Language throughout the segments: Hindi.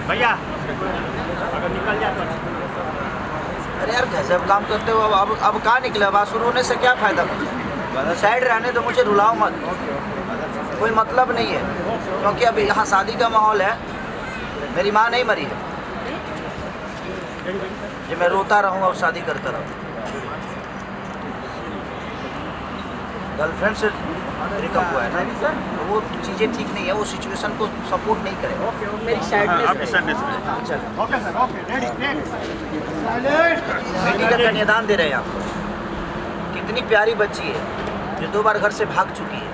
भैया अगर निकल जाए तो। अरे यार गजब काम करते हो। अब कहाँ निकले? अब शुरू होने से क्या फ़ायदा मुझे? साइड रहने दो, मुझे रुलाओ मत, कोई मतलब नहीं है। क्योंकि अभी यहाँ शादी का माहौल है, मेरी माँ नहीं मरी है कि मैं रोता रहूँ और शादी करता रहूँ। गर्लफ्रेंड से ब्रेकअप हुआ है ना, तो वो चीज़ें ठीक नहीं है, वो सिचुएशन को सपोर्ट नहीं करेगा। मेरी साइडनेस बेटी का कन्यादान दे रहे हैं आपको। कितनी प्यारी बच्ची है जो 2 बार घर से भाग चुकी है।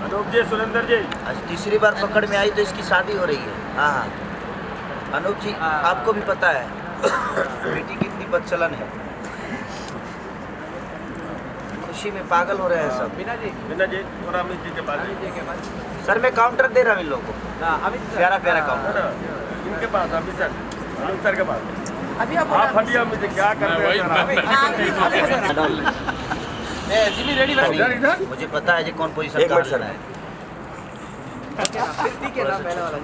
अनूप जी, सुरेंद्र जी, आज तीसरी बार पकड़ में आई तो इसकी शादी हो रही है। हाँ अनूप जी, आपको भी पता है बेटी कितनी बदचलन है। खुशी में पागल हो रहे हैं सब। मीना जी और अमित जी के पास। सर मैं काउंटर दे रहा हूँ इन लोगों को, प्यारा प्यारा काउंटर। इनके पास अमित सर के पास। अभी आप हटिए, अमित जी क्या कर रहे हैं? मुझे पता है जी कौन पोजीशन एक मिनट कहाँ सर। लेना है। ठीक है ना, पहले वाला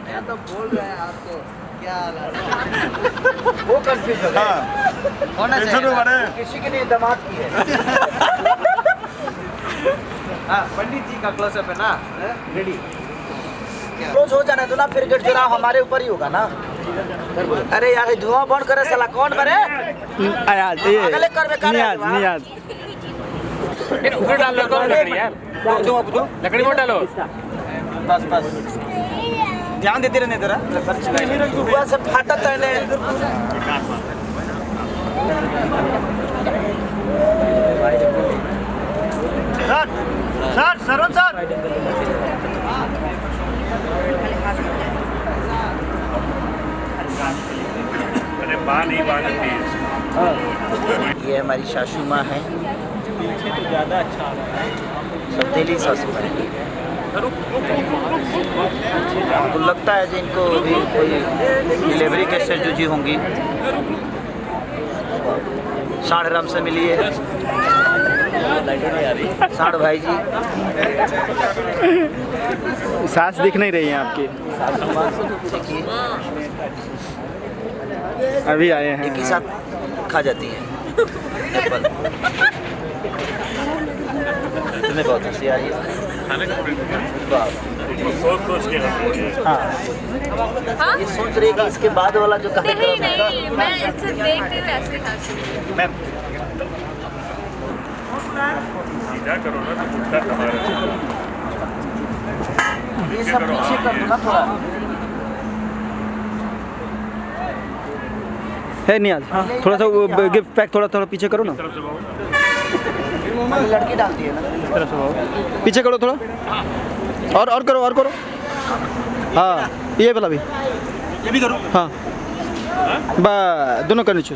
मैं तो बोल रहे हैं आपको क्या हाल है? वो कंफ्यूज हो गया। होना टेंशन में पड़े। चाहिए किसी के लिए दामाद की है। हाँ, पंडित जी का क्लोजअप है ना, रेडी। रोज हो जाने दो ना, फिर गेट चुनाव हमारे ऊपर ही होगा ना। अरे यार धुआं बंद करे साला, कौन करे? अगले कर में कर ऊपर डाल लो तो लकड़ी यार, लकड़ी मत डालो। बस ध्यान देते रहने जरा। धुआं से फाटत है ने। सर सर सर अरे बाल नहीं बांधती। ये हमारी सासू माँ है, पीछे तो ज़्यादा अच्छा आ रहा है। सौतेली सासू माँ है। हमको लगता है कि इनको भी कोई डिलीवरी कैसे जूझी होंगी। साढ़ राम से मिलिए साढ़ भाई जी। सास दिख नहीं रही है आपकी, देखिए अभी आए हैं। एक ही साथ खा जाती है। एप्पल। तुम्हें बहुत हंसी आ रही है। सोच के हाँ ये सोच रही है कि इसके बाद वाला जो नहीं कार्यक्रम है। नहीं, मैं इसे देखते हुए ऐसे हंसी। मैम सीधा करो ना तो कुत्ता तुम्हारा। ये सब पीछे कर दो ना थोड़ा। है नियाज, थोड़ा सा गिफ्ट पैक थोड़ा पीछे करो ना, लड़की डालती है ना। पीछे करो थोड़ा, और करो। हाँ ये वाला भी, ये भी करूँ? हाँ बस दोनों का नीचे।